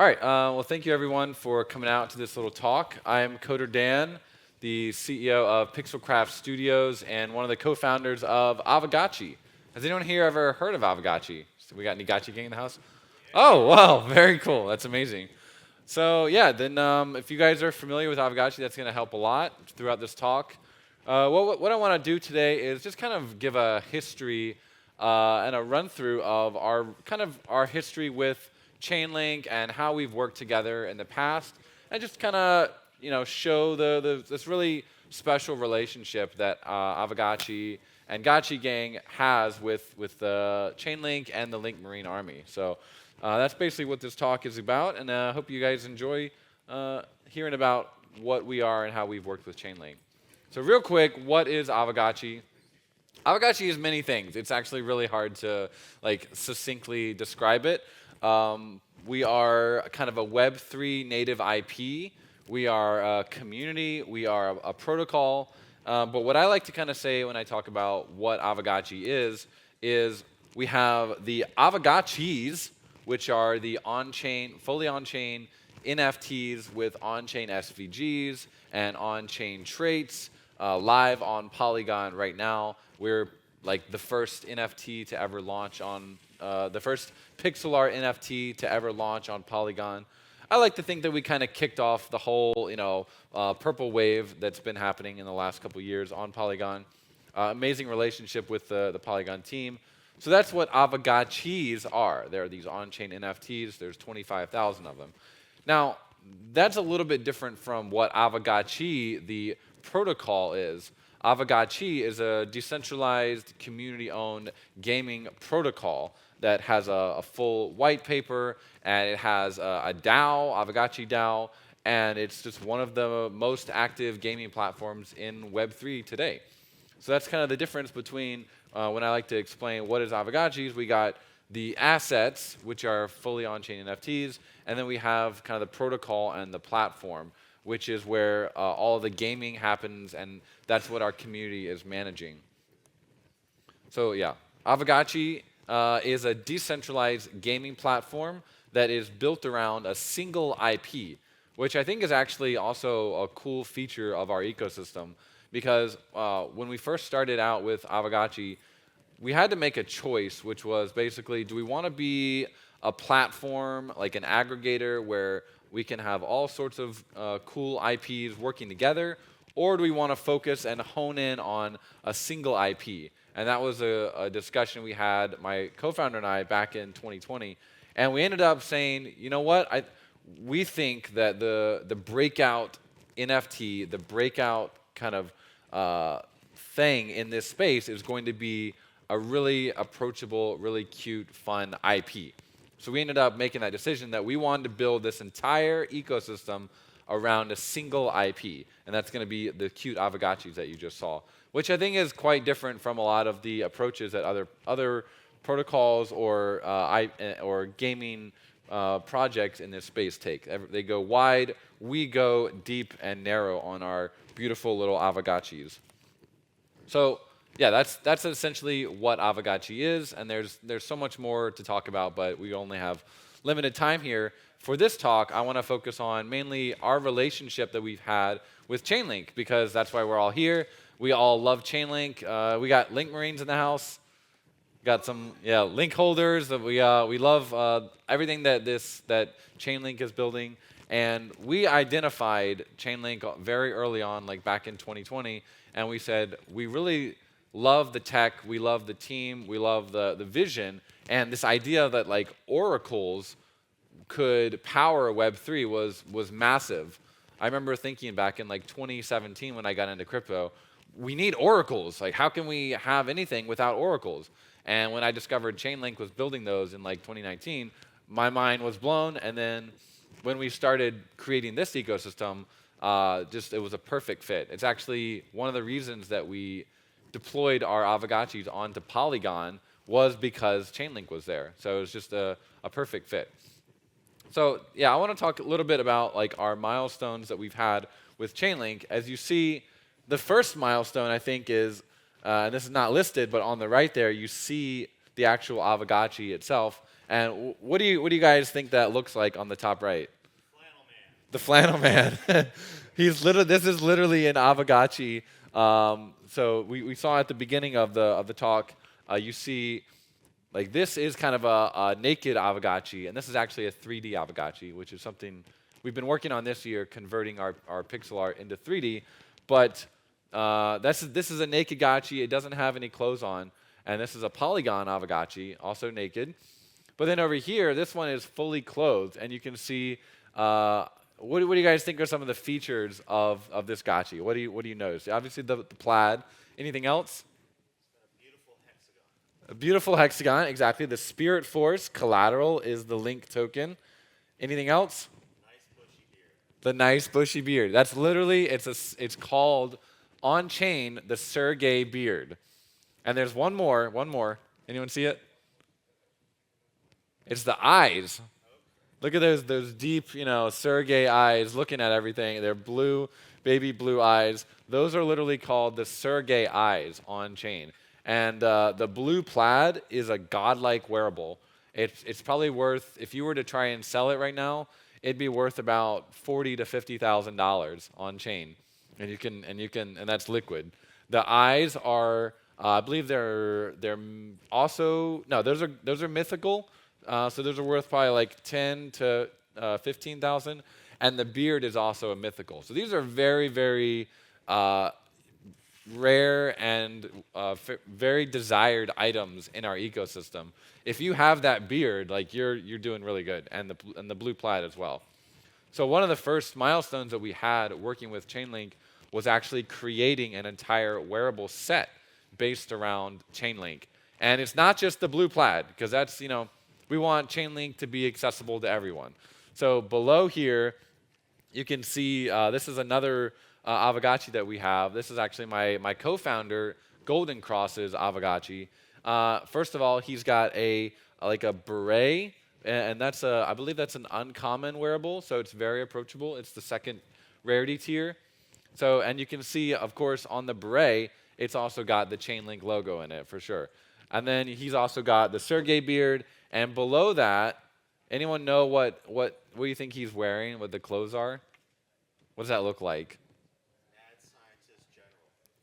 All right. Well, thank you everyone for coming out to this little talk. I'm Coder Dan, the CEO of Pixelcraft Studios and one of the co-founders of Aavegotchi. Has anyone here ever heard of Aavegotchi? So we got any Gotchi gang in the house? Oh, wow, very cool. That's amazing. So yeah, then if you guys are familiar with Aavegotchi, that's going to help a lot throughout this talk. What I want to do today is just kind of give a history and a run through of our history with Chainlink and how we've worked together in the past, and just kind of show this really special relationship that Aavegotchi and Gotchi Gang has with the Chainlink and the Link Marine Army. So that's basically what this talk is about, and I hope you guys enjoy hearing about what we are and how we've worked with Chainlink. So real quick, what is Aavegotchi? Aavegotchi is many things. It's actually really hard to succinctly describe it. We are kind of a Web3 native IP. We are a community. We are a protocol. But what I like to kind of say when I talk about what Aavegotchi is we have the Aavegotchis, which are the on-chain, fully on-chain NFTs with on-chain SVGs and on-chain traits live on Polygon right now. We're like the first NFT to ever launch on, the first pixel art NFT to ever launch on Polygon. I like to think that we kind of kicked off the whole, purple wave that's been happening in the last couple years on Polygon. Amazing relationship with the Polygon team. So that's what Aavegotchis are. There are these on-chain NFTs. There's 25,000 of them. Now, that's a little bit different from what Aavegotchi, the protocol, is. Aavegotchi is a decentralized, community-owned gaming protocol that has a full white paper, and it has a DAO, Aavegotchi DAO, and it's just one of the most active gaming platforms in Web3 today. So that's kind of the difference between when I like to explain what is Aavegotchi. We got the assets, which are fully on-chain NFTs, and then we have kind of the protocol and the platform, which is where all of the gaming happens, and that's what our community is managing. So yeah, Aavegotchi is a decentralized gaming platform that is built around a single IP, which I think is actually also a cool feature of our ecosystem, because when we first started out with Aavegotchi, we had to make a choice, which was basically, do we want to be a platform, like an aggregator, where we can have all sorts of cool IPs working together, or do we want to focus and hone in on a single IP? And that was a discussion we had, my co-founder and I, back in 2020. And we ended up saying, you know what? We think that the breakout NFT, the breakout kind of thing in this space is going to be a really approachable, really cute, fun IP. So we ended up making that decision that we wanted to build this entire ecosystem around a single IP, and that's going to be the cute Aavegotchis that you just saw, which I think is quite different from a lot of the approaches that other protocols or gaming projects in this space take. They go wide, we go deep and narrow on our beautiful little Aavegotchis. So yeah, that's essentially what Aavegotchi is, and there's so much more to talk about, but we only have limited time here. For this talk, I want to focus on mainly our relationship that we've had with Chainlink, because that's why we're all here. We all love Chainlink. We got Link Marines in the house. Got some Link holders. That we love everything that Chainlink is building, and we identified Chainlink very early on, like back in 2020, and we said we really love the tech, we love the team, we love the vision, and this idea that like oracles could power Web3 was massive. I remember thinking back in like 2017 when I got into crypto, we need oracles. Like, how can we have anything without oracles? And when I discovered Chainlink was building those in like 2019, my mind was blown. And then when we started creating this ecosystem, it was a perfect fit. It's actually one of the reasons that we deployed our Aavegotchis onto Polygon was because Chainlink was there. So it was just a perfect fit. So yeah, I want to talk a little bit about like our milestones that we've had with Chainlink. As you see, the first milestone I think is, and this is not listed, but on the right there you see the actual Aavegotchi itself, And what do you guys think that looks like on the top right? The flannel man. This is literally an Aavegotchi. So we saw at the beginning of the talk. You see, like this is kind of a naked Aavegotchi, and this is actually a 3D Aavegotchi, which is something we've been working on this year, converting our pixel art into 3D. But this is a naked Gotchi. It doesn't have any clothes on, and this is a polygon Aavegotchi, also naked. But then over here, this one is fully clothed, and you can see. What do you guys think are some of the features of this Gotchi? What do you notice? Obviously the plaid. Anything else? A beautiful hexagon, exactly. The Spirit Force collateral is the link token. Anything else? The nice bushy beard. That's literally it's called on chain the Sergey beard. And there's one more. Anyone see it? It's the eyes. Look at those deep, Sergey eyes looking at everything. They're blue, baby blue eyes. Those are literally called the Sergey eyes on chain. And the blue plaid is a godlike wearable. It's probably worth, if you were to try and sell it right now, it'd be worth about $40,000 to $50,000 on chain. And that's liquid. The eyes are, I believe they're also, no, those are mythical. So those are worth probably like 10 to 15,000, and the beard is also a mythical. So these are very, very rare and very desired items in our ecosystem. If you have that beard, like you're doing really good, and the blue plaid as well. So one of the first milestones that we had working with Chainlink was actually creating an entire wearable set based around Chainlink, and it's not just the blue plaid because that's we want Chainlink to be accessible to everyone. So below here, you can see this is another Aavegotchi that we have. This is actually my co-founder, Golden Cross's Aavegotchi. First of all, he's got like a beret, and I believe that's an uncommon wearable, so it's very approachable. It's the second rarity tier. So, and you can see, of course, on the beret, it's also got the Chainlink logo in it for sure. And then he's also got the Sergey beard. And below that, anyone know what do you think he's wearing, what the clothes are? What does that look like? Mad Scientist General.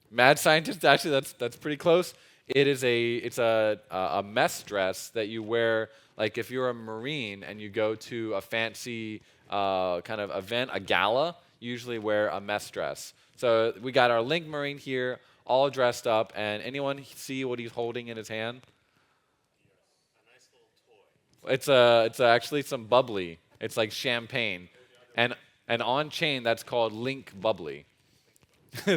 Mad Scientist, actually, that's pretty close. It's a mess dress that you wear, like if you're a Marine and you go to a fancy kind of event, a gala, you usually wear a mess dress. So we got our Link Marine here, all dressed up, and anyone see what he's holding in his hand? It's actually some bubbly. It's like champagne, and on chain that's called Link Bubbly.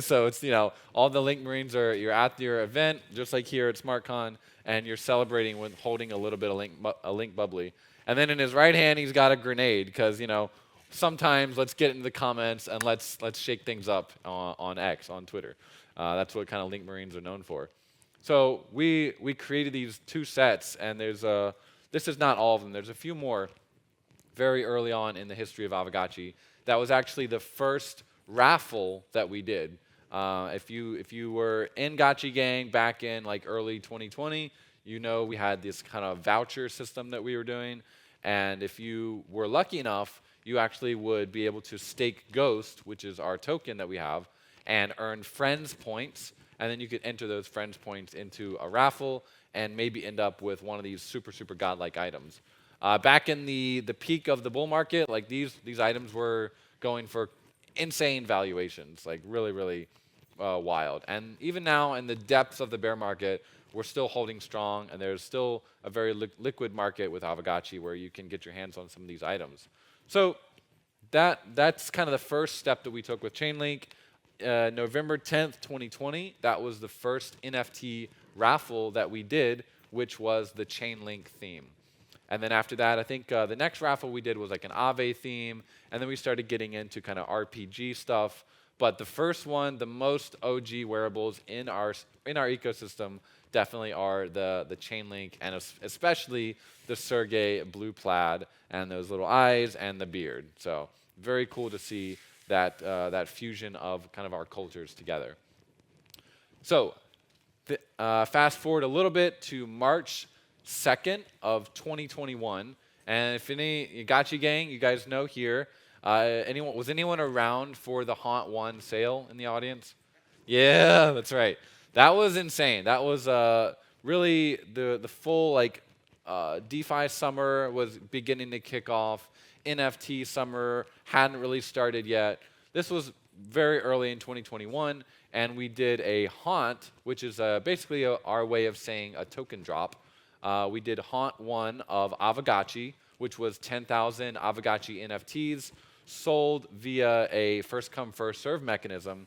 So it's all the Link Marines you're at your event just like here at SmartCon, and you're celebrating with holding a little bit of Link Bubbly, and then in his right hand he's got a grenade because sometimes let's get into the comments and let's shake things up on X on Twitter. That's what kind of Link Marines are known for. So we created these two sets, and this is not all of them. There's a few more very early on in the history of Aavegotchi. That was actually the first raffle that we did. If you were in Gotchi Gang back in like early 2020, we had this kind of voucher system that we were doing. And if you were lucky enough, you actually would be able to stake Ghost, which is our token that we have, and earn friends points. And then you could enter those friends points into a raffle and maybe end up with one of these super, super godlike items. Back in the peak of the bull market, like these items were going for insane valuations, like really, really wild. And even now in the depths of the bear market, we're still holding strong, and there's still a very liquid market with Aavegotchi where you can get your hands on some of these items. So that's kind of the first step that we took with Chainlink. November 10th, 2020, that was the first NFT raffle that we did, which was the Chainlink theme. And then after that, I think the next raffle we did was like an Aave theme, and then we started getting into kind of RPG stuff. But the first one, the most OG wearables in our ecosystem definitely are the Chainlink, and especially the Sergey blue plaid and those little eyes and the beard. So very cool to see that fusion of kind of our cultures together. So fast forward a little bit to March 2nd of 2021. And if any Gotcha gang, you guys know here, was anyone around for the Haunt 1 sale in the audience? Yeah, that's right. That was insane. That was really the full DeFi summer was beginning to kick off. NFT summer hadn't really started yet. This was very early in 2021, and we did a Haunt, which is basically our way of saying a token drop. We did Haunt 1 of Aavegotchi, which was 10,000 Aavegotchi NFTs sold via a first come, first serve mechanism.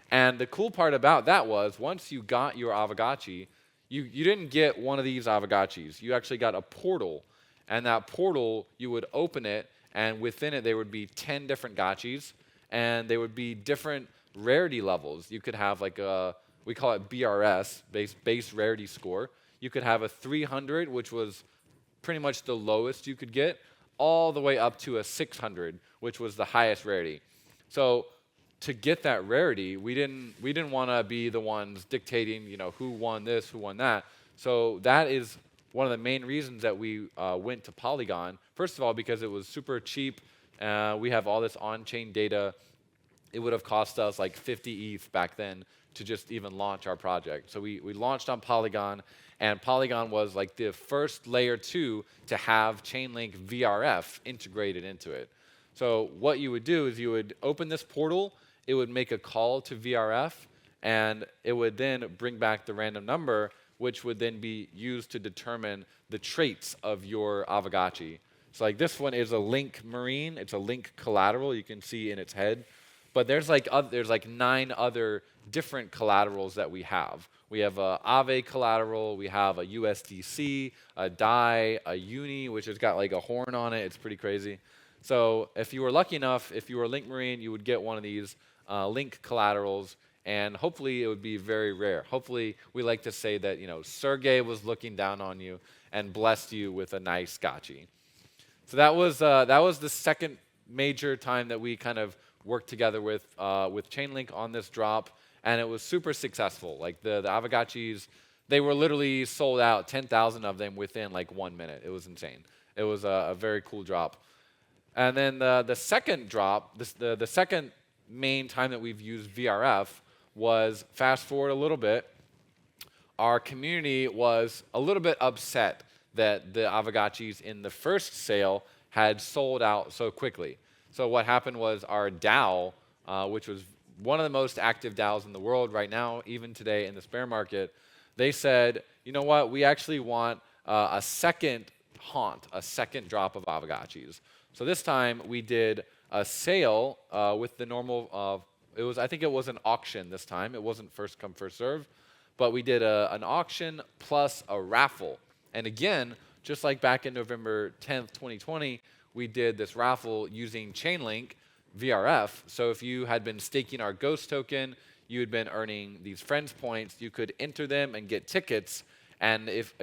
And the cool part about that was once you got your Aavegotchi, you didn't get one of these Aavegotchis. You actually got a portal. And that portal, you would open it, and within it there would be 10 different gotchis, and they would be different rarity levels. You could have like we call it BRS, base rarity score. You could have a 300, which was pretty much the lowest you could get, all the way up to a 600, which was the highest rarity. So to get that rarity, we didn't want to be the ones dictating, who won this, who won that. So that is one of the main reasons that we went to Polygon. First of all, because it was super cheap. We have all this on-chain data. It would have cost us like 50 ETH back then to just even launch our project. So we launched on Polygon, and Polygon was like the first layer 2 to have Chainlink VRF integrated into it. So what you would do is you would open this portal, it would make a call to VRF, and it would then bring back the random number, which would then be used to determine the traits of your Aavegotchi. So like this one is a Link Marine. It's a Link collateral you can see in its head. But there's like 9 other different collaterals that we have. We have a Aave collateral. We have a USDC, a DAI, a Uni, which has got like a horn on it. It's pretty crazy. So if you were lucky enough, if you were a Link Marine, you would get one of these Link collaterals, and hopefully it would be very rare. Hopefully we like to say that Sergey was looking down on you and blessed you with a nice gotchi. So that was the second major time that we kind of worked together with Chainlink on this drop, and it was super successful. Like the Aavegotchis, they were literally sold out, 10,000 of them within like 1 minute. It was insane. It was a very cool drop. And then the second drop, the second main time that we've used VRF was, fast forward a little bit, our community was a little bit upset that the Aavegotchis in the first sale had sold out so quickly. So what happened was our DAO, which was one of the most active DAOs in the world right now, even today in this bear market, they said, you know what, we actually want a second Haunt, a second drop of Aavegotchis. So this time we did a sale with the normal, I think it was an auction this time. It wasn't first come, first serve. But we did an auction plus a raffle. And again, just like back in November 10th, 2020, we did this raffle using Chainlink VRF. So if you had been staking our Ghost token, you had been earning these friends points, you could enter them and get tickets. And if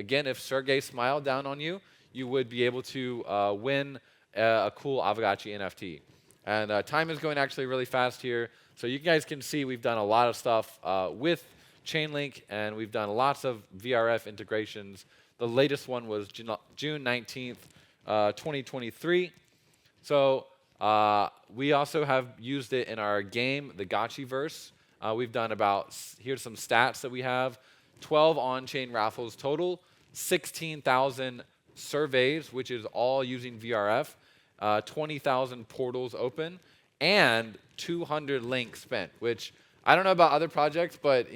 Sergey smiled down on you, you would be able to win a cool Aavegotchi NFT. And time is going actually really fast here. So you guys can see we've done a lot of stuff with Chainlink, and we've done lots of VRF integrations. The latest one was June 19th, 2023. So we also have used it in our game, the Gotchiverse. We've done here's some stats that we have. 12 on-chain raffles total, 16,000 surveys, which is all using VRF, 20,000 portals open, and 200 links spent, which I don't know about other projects, but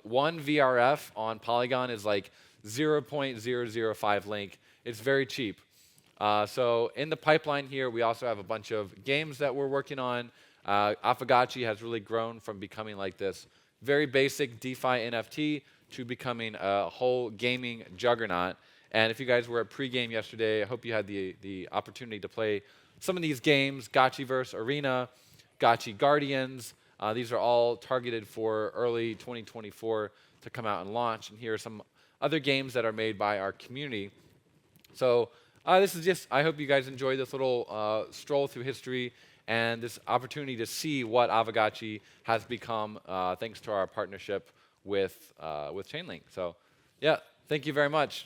one VRF on Polygon is like 0.005 link. It's very cheap. So in the pipeline here, we also have a bunch of games that we're working on. Aavegotchi has really grown from becoming like this very basic DeFi NFT to becoming a whole gaming juggernaut. And if you guys were at pregame yesterday, I hope you had the opportunity to play some of these games, Gotchiverse Arena, Gotchi Guardians. These are all targeted for early 2024 to come out and launch. And here are some other games that are made by our community. So this is just, I hope you guys enjoy this little stroll through history and this opportunity to see what Aavegotchi has become thanks to our partnership with Chainlink. So yeah, thank you very much.